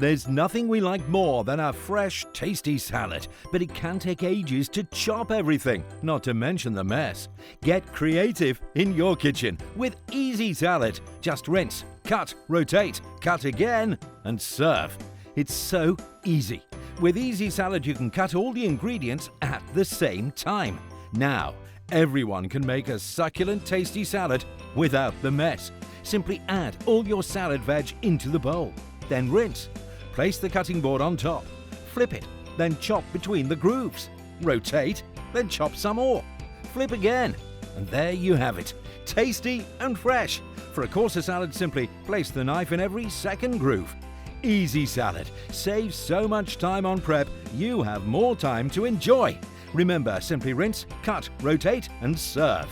There's nothing we like more than a fresh, tasty salad, but it can take ages to chop everything, not to mention the mess. Get creative in your kitchen with Easy Salad. Just rinse, cut, rotate, cut again, and serve. It's so easy. With Easy Salad, you can cut all the ingredients at the same time. Now, everyone can make a succulent, tasty salad without the mess. Simply add all your salad veg into the bowl. Then rinse. Place the cutting board on top. Flip it, then chop between the grooves. Rotate, then chop some more. Flip again, and there you have it. Tasty and fresh. For a coarser salad, simply place the knife in every second groove. Easy Salad saves so much time on prep, you have more time to enjoy. Remember, simply rinse, cut, rotate, and serve.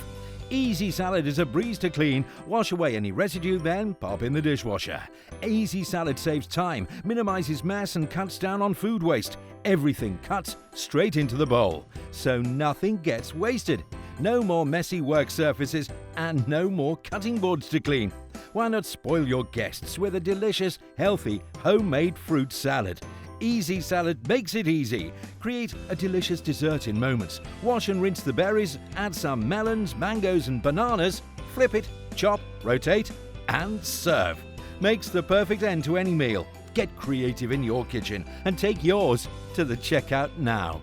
Easy Salad is a breeze to clean. Wash away any residue, then pop in the dishwasher. Easy Salad saves time, minimizes mess, and cuts down on food waste. Everything cuts straight into the bowl, so nothing gets wasted. No more messy work surfaces and no more cutting boards to clean. Why not spoil your guests with a delicious, healthy, homemade fruit salad? Easy Salad makes it easy. Create a delicious dessert in moments. Wash and rinse the berries, add some melons, mangoes and bananas, flip it, chop, rotate and serve. Makes the perfect end to any meal. Get creative in your kitchen and take yours to the checkout now.